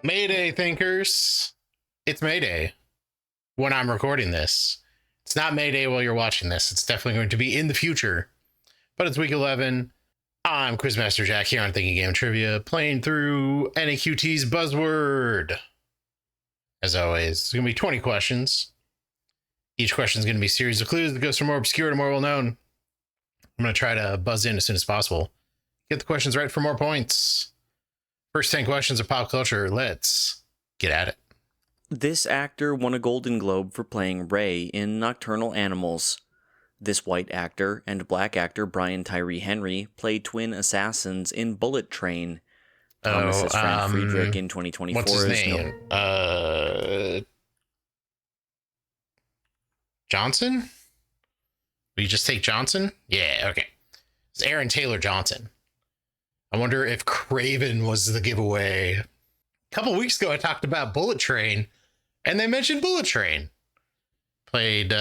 Mayday, thinkers. It's Mayday when I'm recording this. It's not Mayday while you're watching this. It's definitely going to be in the future. But it's week 11. I'm Quizmaster Jack here on Thinking Game Trivia, playing through NAQT's Buzzword. As always, it's going to be 20 questions. Each question is going to be a series of clues that goes from more obscure to more well-known. I'm going to try to buzz in as soon as possible. Get the questions right for more points. First 10 questions of pop culture. Let's get at it. This actor won a Golden Globe for playing Ray in Nocturnal Animals. This white actor and black actor Brian Tyree Henry played twin assassins in Bullet Train. Thomas's friend Friedrich in 2024 what's his name? Johnson? Will you just take Johnson? Yeah, okay. It's Aaron Taylor Johnson. I wonder if Craven was the giveaway. A couple weeks ago, I talked about Bullet Train, and they mentioned Bullet Train. Played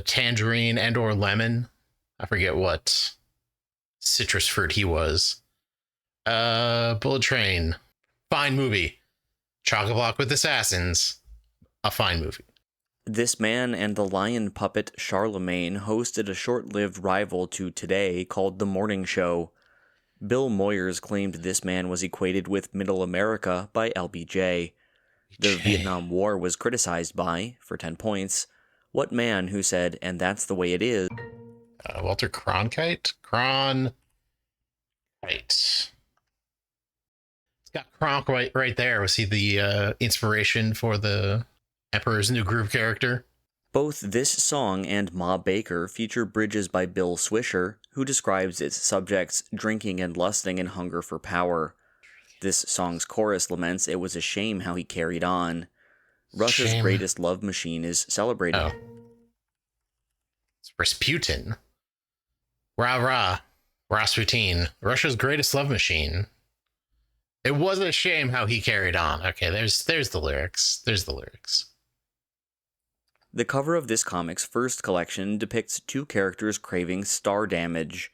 Tangerine and or Lemon. I forget what citrus fruit he was. Bullet Train. Fine movie. Chock-a-block with assassins. A fine movie. This man and the lion puppet Charlemagne hosted a short-lived rival to Today called The Morning Show. Bill Moyers claimed this man was equated with Middle America by LBJ. The Vietnam War was criticized by, for 10 points, what man who said, "And that's the way it is"? Walter Cronkite? It's got Kronk right there. Was he the inspiration for the Emperor's New Groove character? Both this song and Ma Baker feature bridges by Bill Swisher, who describes its subjects drinking and lusting and hunger for power. This song's chorus laments it was a shame how he carried on. Russia's greatest love machine is celebrated. Oh. It's Rasputin. Rah, Rasputin. Russia's greatest love machine. It was a shame how he carried on. Okay, there's the lyrics. The cover of this comic's first collection depicts two characters craving star damage.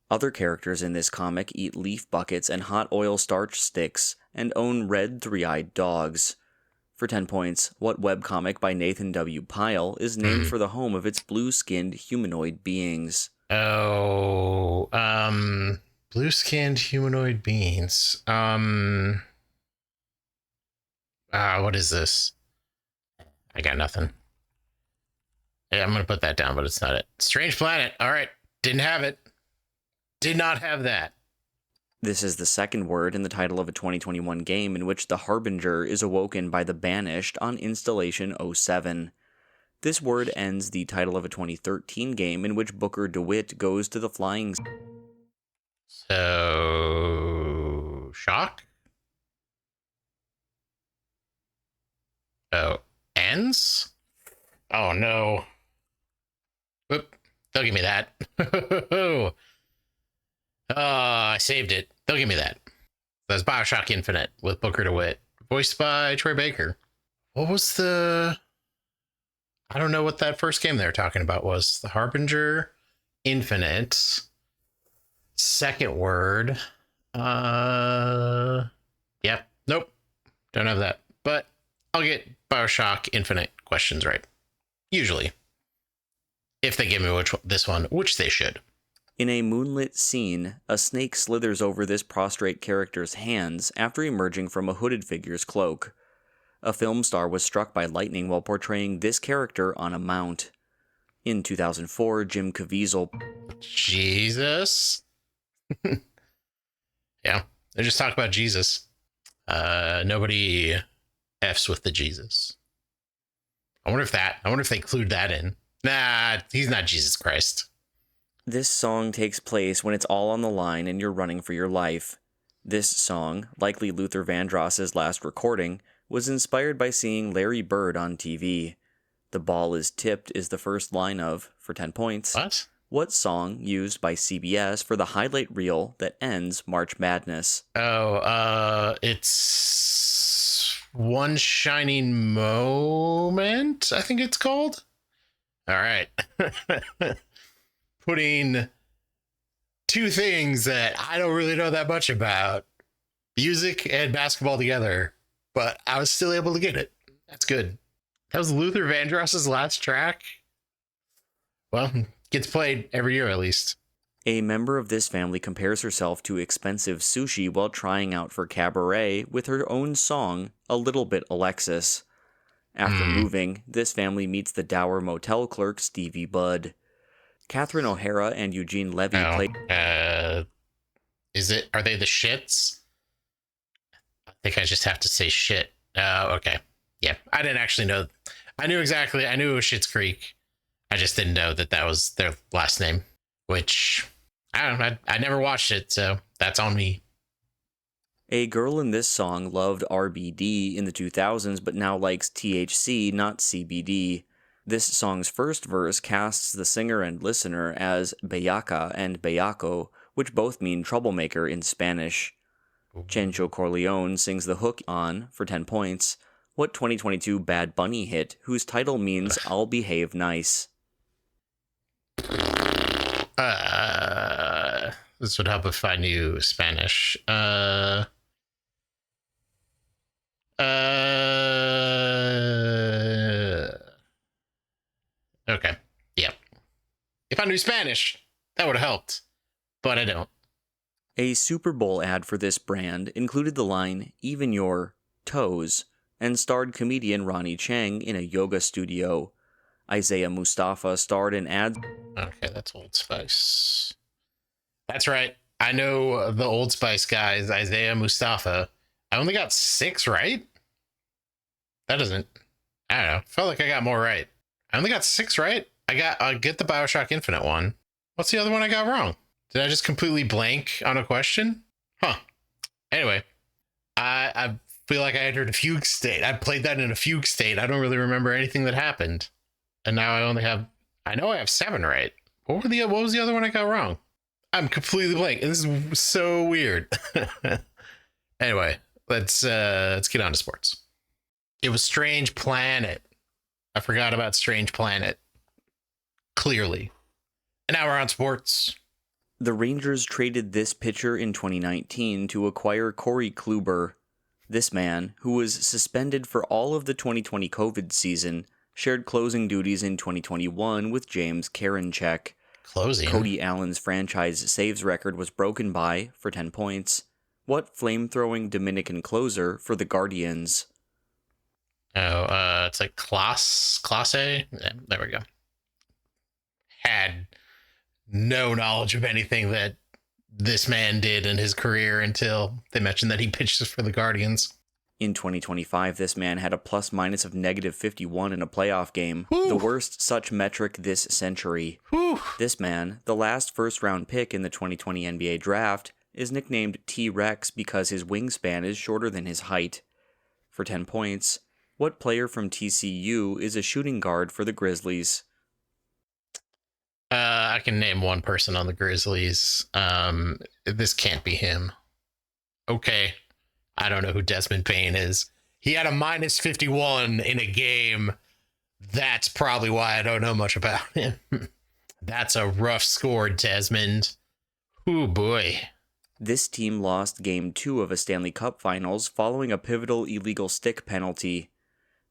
Other characters in this comic eat leaf buckets and hot oil starch sticks and own red three-eyed dogs. For 10 points, what webcomic by Nathan W. Pyle is named for the home of its blue-skinned humanoid beings? Oh, blue-skinned humanoid beings. What is this? I got nothing. Yeah, I'm going to put that down, but it's not it. Strange Planet. All right. Didn't have it. Did not have that. This is the second word in the title of a 2021 game in which the Harbinger is awoken by the Banished on Installation 07. This word ends the title of a 2013 game in which Booker DeWitt goes to the flying... So... Shock? Oh. Ends? Oh, no. Whoop. They'll give me that. I saved it. They'll give me that. That's Bioshock Infinite with Booker DeWitt, voiced by Troy Baker. What was the... I don't know what that first game they were talking about was. The Harbinger, Infinite, second word. Yep. Nope. Don't have that. But I'll get Bioshock Infinite questions right. Usually. If they give me this one, which they should. In a moonlit scene, a snake slithers over this prostrate character's hands after emerging from a hooded figure's cloak. A film star was struck by lightning while portraying this character on a mount. In 2004, Jim Caviezel... Jesus? Yeah, they just talk about Jesus. Nobody F's with the Jesus. I wonder if they clued that in. Nah, he's not Jesus Christ. This song takes place when it's all on the line and you're running for your life. This song, likely Luther Vandross's last recording, was inspired by seeing Larry Bird on TV. "The ball is tipped" is the first line of, for 10 points, what song used by CBS for the highlight reel that ends March Madness? Oh, it's One Shining Moment, I think it's called. All right. Putting two things that I don't really know that much about, music and basketball, together. but I was still able to get it. That's good. That was Luther Vandross's last track. Well, gets played every year at least. A member of this family compares herself to expensive sushi while trying out for cabaret with her own song, A Little Bit Alexis. After moving, this family meets the dour motel clerk Stevie Budd. Catherine O'Hara and Eugene Levy play. Are they the Shits? I think I just have to say shit. Okay. Yeah, I didn't actually know. I knew it was Schitt's Creek. I just didn't know that was their last name, which I don't know. I never watched it, so that's on me. A girl in this song loved RBD in the 2000s, but now likes THC, not CBD. This song's first verse casts the singer and listener as Bellaca and Bellaco, which both mean troublemaker in Spanish. Chencho Corleone sings the hook on, for 10 points, what 2022 Bad Bunny hit, whose title means I'll behave nice. This would help if I knew Spanish. Okay. Yep. If I knew Spanish, that would have helped, but I don't. A Super Bowl ad for this brand included the line, even your toes, and starred comedian Ronnie Chang in a yoga studio. Isaiah Mustafa starred in ads. Okay, that's Old Spice. That's right. I know the Old Spice guys, Isaiah Mustafa. I only got 6 right? That doesn't... I don't know. Felt like I got more right. I only got 6 right? I get the Bioshock Infinite one. What's the other one I got wrong? Did I just completely blank on a question? Huh. Anyway, I feel like I entered a fugue state. I played that in a fugue state. I don't really remember anything that happened. And now I know I have 7 right. What was the other one I got wrong? I'm completely blank. This is so weird. Anyway, let's get on to sports. It was Strange Planet. I forgot about Strange Planet. Clearly. And now we're on sports. The Rangers traded this pitcher in 2019 to acquire Corey Kluber. This man, who was suspended for all of the 2020 COVID season, shared closing duties in 2021 with James Karinchak. Closing? Cody Allen's franchise saves record was broken by, for 10 points, what flamethrowing Dominican closer for the Guardians? Oh, it's like Class A? Yeah, there we go. Had no knowledge of anything that this man did in his career until they mentioned that he pitches for the Guardians. In 2025, this man had a plus-minus of -51 in a playoff game, Whew. the worst such metric this century. Whew. This man, the last first-round pick in the 2020 NBA draft, is nicknamed T-Rex because his wingspan is shorter than his height. For 10 points, what player from TCU is a shooting guard for the Grizzlies? I can name one person on the Grizzlies. This can't be him. Okay. I don't know who Desmond Payne is. He had a -51 in a game. That's probably why I don't know much about him. That's a rough score, Desmond. Oh boy. This team lost Game 2 of a Stanley Cup Finals following a pivotal illegal stick penalty.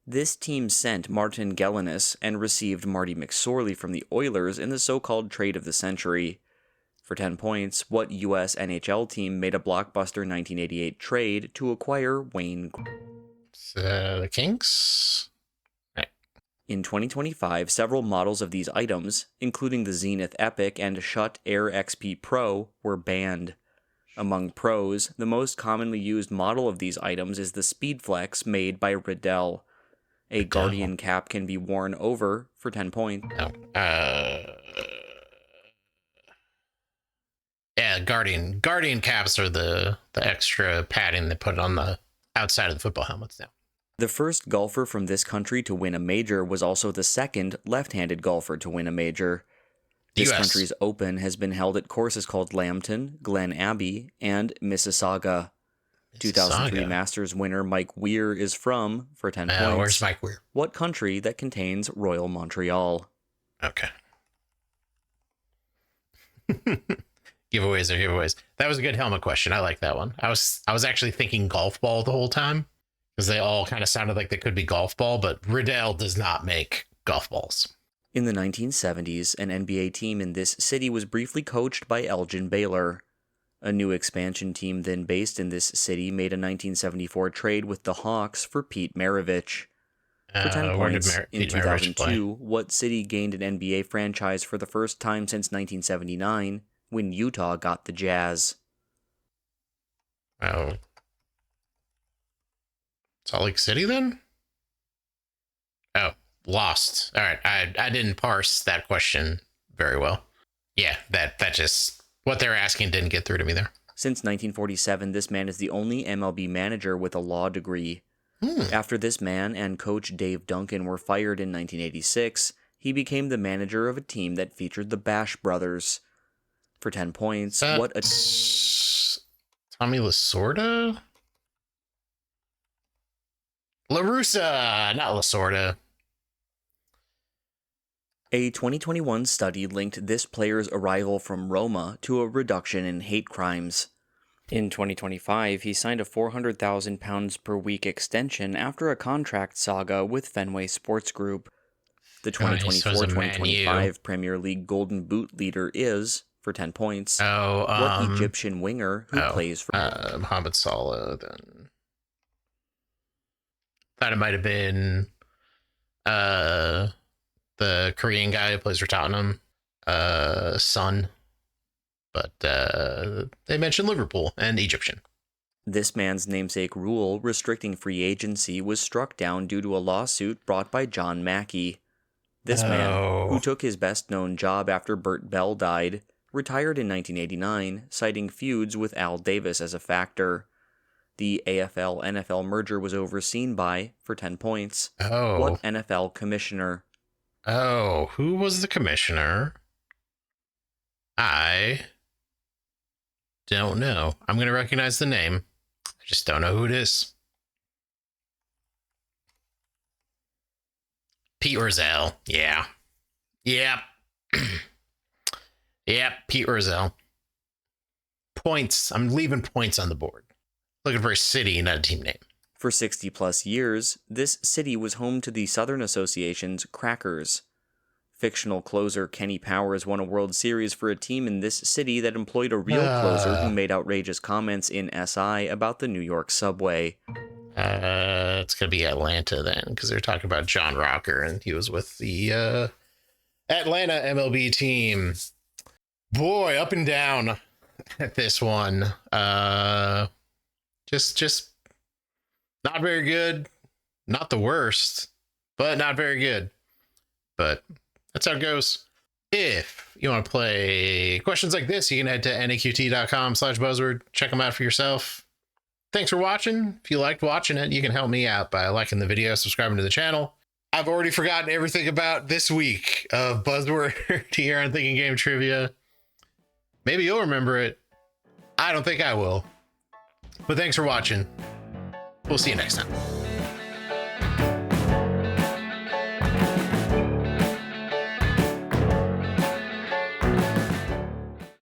This team sent Martin Gelinas and received Marty McSorley from the Oilers in the so-called trade of the century. For 10 points, what U.S. NHL team made a blockbuster 1988 trade to acquire Wayne? The Kings? Right. In 2025, several models of these items, including the Zenith Epic and Schutt Air XP Pro, were banned. Among pros, the most commonly used model of these items is the Speedflex made by Riddell. A Guardian cap can be worn over for 10 points. Yeah, Guardian caps are the extra padding they put on the outside of the football helmets now. The first golfer from this country to win a major was also the second left-handed golfer to win a major. This country's Open has been held at courses called Lambton, Glen Abbey, and Mississauga. 2003 Masters winner Mike Weir is from, for 10 points. Where's Mike Weir? What country that contains Royal Montreal? Okay. Giveaways are giveaways. That was a good helmet question. I like that one. I was actually thinking golf ball the whole time because they all kind of sounded like they could be golf ball, but Riddell does not make golf balls. In the 1970s, an NBA team in this city was briefly coached by Elgin Baylor. A new expansion team then based in this city made a 1974 trade with the Hawks for Pete Maravich. For 10 points, in 2002, what city gained an NBA franchise for the first time since 1979 when Utah got the Jazz? Oh. Salt Lake City, then? Oh, lost. All right, I didn't parse that question very well. Yeah, that just, what they're asking didn't get through to me there. Since 1947, this man is the only MLB manager with a law degree. After this man and coach Dave Duncan were fired in 1986, he became the manager of a team that featured the Bash Brothers. For 10 points, Tommy Lasorda? La Russa, not Lasorda. A 2021 study linked this player's arrival from Roma to a reduction in hate crimes. In 2025, he signed a £400,000 per week extension after a contract saga with Fenway Sports Group. The 2024-2025 Premier League Golden Boot leader is, for 10 points, what Egyptian winger who plays for... Mohamed Salah, then. Thought it might have been the Korean guy who plays for Tottenham, Son. But they mentioned Liverpool and Egyptian. This man's namesake rule restricting free agency was struck down due to a lawsuit brought by John Mackey. This man, who took his best-known job after Bert Bell died, retired in 1989, citing feuds with Al Davis as a factor. The AFL-NFL merger was overseen by, for 10 points, what NFL commissioner? Oh, who was the commissioner? I don't know. I'm going to recognize the name. I just don't know who it is. Pete Rozelle. Yeah. Yep. Yep, Pete Rozelle. Points. I'm leaving points on the board. Looking for a city, not a team name. For 60-plus years, this city was home to the Southern Association's Crackers. Fictional closer Kenny Powers won a World Series for a team in this city that employed a real closer who made outrageous comments in SI about the New York subway. It's going to be Atlanta then, because they're talking about John Rocker, and he was with the Atlanta MLB team. Boy, up and down at this one. Just not very good. Not the worst, but not very good. But that's how it goes. If you want to play questions like this, you can head to naqt.com/buzzword. Check them out for yourself. Thanks for watching. If you liked watching it, you can help me out by liking the video, subscribing to the channel. I've already forgotten everything about this week of Buzzword here on Thinking Game Trivia. Maybe you'll remember it. I don't think I will. But thanks for watching. We'll see you next time.